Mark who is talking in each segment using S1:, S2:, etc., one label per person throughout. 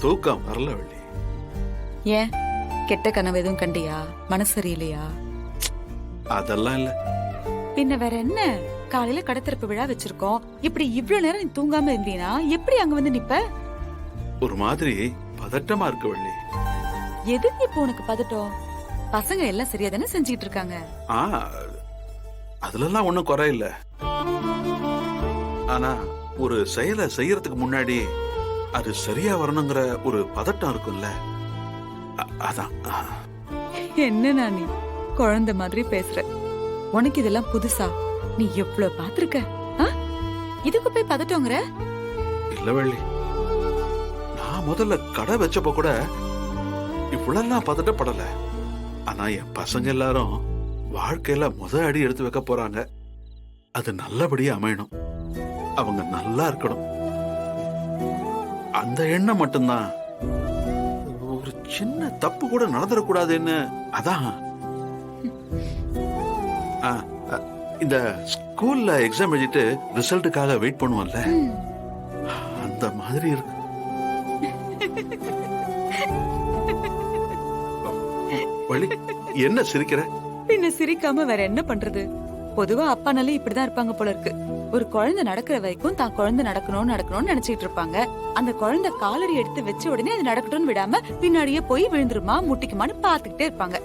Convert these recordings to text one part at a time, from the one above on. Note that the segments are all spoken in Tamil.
S1: தூக்கம் வரல வள்ளி.
S2: ஏன் கெட்ட கனவு எதுவும் கண்டியா? மனசு சரியில்லையா?
S1: அதெல்லாம் இல்ல.
S2: பின்ன வேற என்ன? காலையில கடத்திறப்பு விழா வச்சிருக்கோம். இப்படி இவ்வளவு நேரம் நீ தூங்காம இருந்தீனா எப்படி அங்க வந்து நிப்ப?
S1: ஒரு மாதிரி பதட்டமா இருக்கு வள்ளி.
S2: எதுக்கு இப்போ உனக்கு பதட்டம்? பசங்க எல்லாம் சரியா தானே செஞ்சுட்டு இருக்காங்க.
S1: அதுலலாம் ஒண்ணும் குறை இல்ல. ஆனா ஒரு செயலை செய்யறதுக்கு முன்னாடி அது சரியா வரணுங்கிற ஒரு பதட்டம் இருக்கும்ல, அதான்.
S2: என்ன நீ குழந்தை மாதிரி பேசுற? உனக்கு இதெல்லாம் புதுசா? நீ எவ்வளவு பாத்திருக்க? இதுக்கு போய் பதட்டங்கிற?
S1: இல்ல வள்ளி, நான் முதல்ல கடை வச்சப்ப கூட இவ்வளவு பதட்டப்படல. ஆனா என் பசங்க எல்லாரும் வாழ்க்கையில அடி எடுத்து வைக்க போறாங்க. அது நல்லபடியா அமையணும், அவங்க நல்லா இருக்கணும். அந்த எண்ணம் மட்டும்தான். ஒரு சின்ன தப்பு கூட நடந்துடக்கூடாதுன்னு. அதான் இந்த ஸ்கூல்ல எக்ஸாம் எழுதிட்டு ரிசல்ட்டுக்காக வெயிட் பண்ணுவோம்ல, அந்த மாதிரி இருக்கு. வள்ளி, என்ன சிரிக்கிற?
S2: பின்ன சிரிக்காம வேற என்ன பண்றது? பொதுவா அப்பானாலே இப்படிதான் இருப்பாங்க போல இருக்கு. ஒரு குழந்தை நடக்கிற வரைக்கும் தான் குழந்தை நடக்கணும்னு நினைச்சிட்டு இருப்பாங்க. அந்த குழந்தை காலடி எடுத்து வச்ச உடனே அது நடக்கட்டும்னு விடாம பின்னாடியே போய் விழுந்துருமா முட்டிக்குமான்னு பாத்துக்கிட்டே இருப்பாங்க.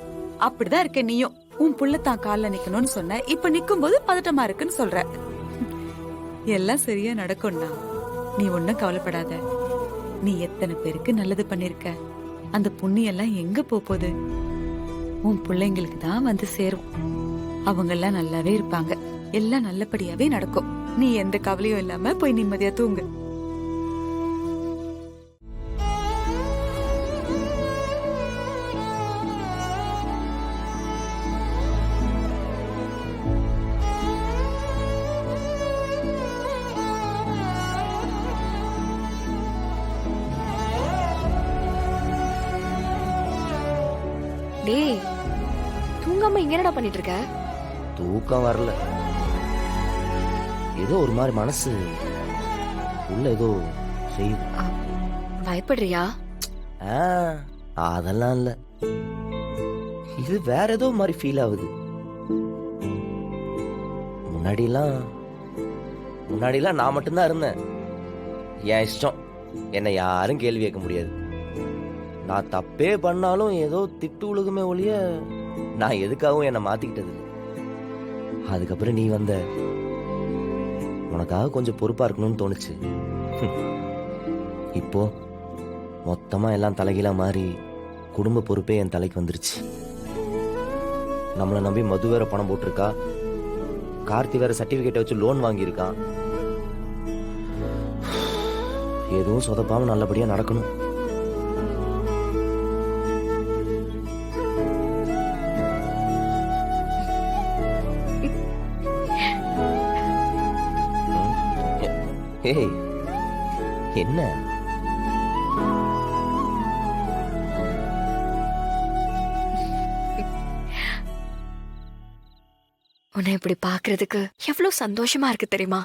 S2: அப்படிதான் இருக்க நீயும். உன் புள்ள தான் கால்ல நிக்கணும்னு சொன்ன, இப்ப நிக்கும் போது பதட்டமா இருக்குன்னு சொல்ற. எல்லாம் சரியா நடக்கும்னா நீ ஒன்னும் கவலைப்படாத. நீ எத்தனை பேருக்கு நல்லது பண்ணிருக்க. அந்த புண்ணியம் எல்லாம் எங்க போகுது? உன் பிள்ளைங்களுக்கு தான் வந்து சேரும். அவங்க எல்லாம் நல்லாவே இருப்பாங்க. எல்லாம் நல்லபடியாவே நடக்கும். நீ எந்த கவலையும் இல்லாம போய் நிம்மதியா தூங்கு.
S3: டேய், தூங்காம இங்க என்னடா பண்ணிட்டு இருக்க?
S4: தூக்கம் வரல. ஏதோ ஒரு மாதிரி மனசு உள்ள ஏதோ செய்யுது.
S3: பயப்படுறியா?
S4: அதெல்லாம் இல்ல. இது வேற ஏதோ மாதிரி ஃபீல் ஆகுது. முன்னாடிலாம் நான் மட்டும்தான் இருந்தேன். என் இஷ்டம், என்னை யாரும் கேள்வி கேட்க முடியாது. நான் தப்பே பண்ணாலும் ஏதோ திட்டு உலகமே ஒழிய நான் எதுக்காகவும் என்னை மாத்திக்கிட்டது. அதுக்கப்புறம் நீ வந்த, உனக்காக கொஞ்சம் பொறுப்பா இருக்கணும்னு தோணுச்சு. இப்போ மொத்தமா எல்லாம் தலைகீழா மாறி குடும்ப பொறுப்பே என் தலைக்கு வந்துருச்சு. நம்மளை நம்பி மது வேற பணம் போட்டிருக்கா, கார்த்தி வேற சர்டிபிகேட்டை வச்சு லோன் வாங்கியிருக்கான். எதுவும் சொதப்பாம நல்லபடியா நடக்கணும். என்ன
S3: உன்னை இப்படி பாக்குறதுக்கு எவ்வளவு சந்தோஷமா இருக்கு தெரியுமா?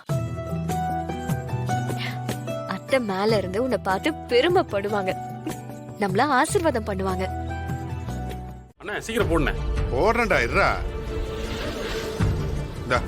S3: அத்தை மேல இருந்து உன்னை பார்த்து பெருமைப்படுவாங்க, நம்மள ஆசீர்வாதம் பண்ணுவாங்க.
S5: அண்ணா சீக்கிரம் போடுனே.
S6: போடுறேன்டா, இருடா. இந்தா.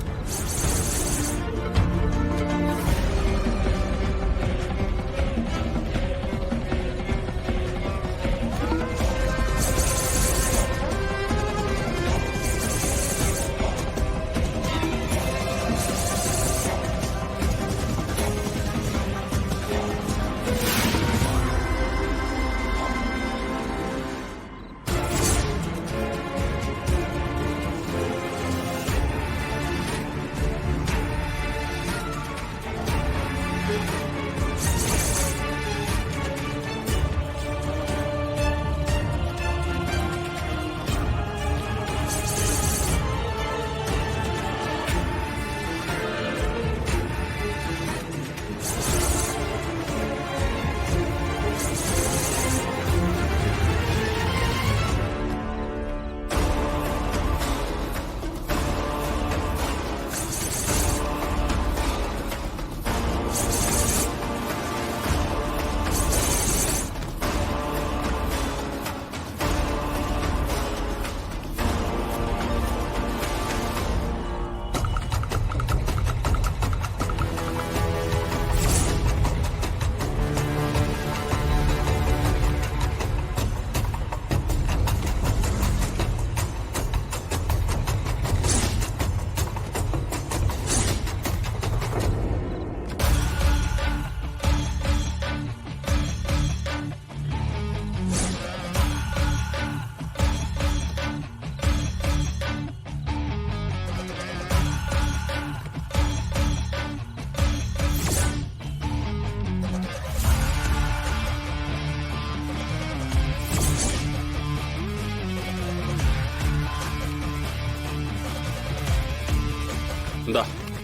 S5: இந்தா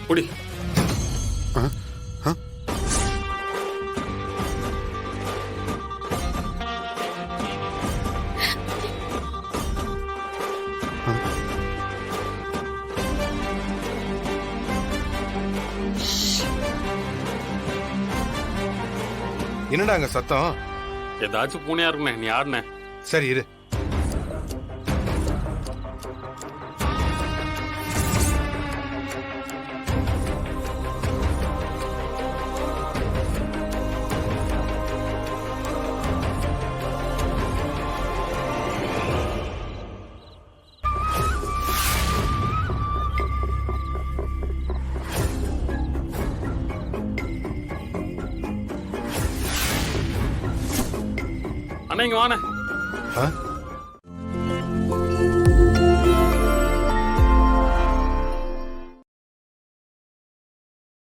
S5: குடி.
S6: என்னடா அங்க சத்தம்?
S5: ஏதாச்சும் பூனையா இருக்குண்ணே, நீ ஆடுனே.
S6: சரி இரு.
S5: அண்ணா இங்க வாண்ணே.
S6: ஆ?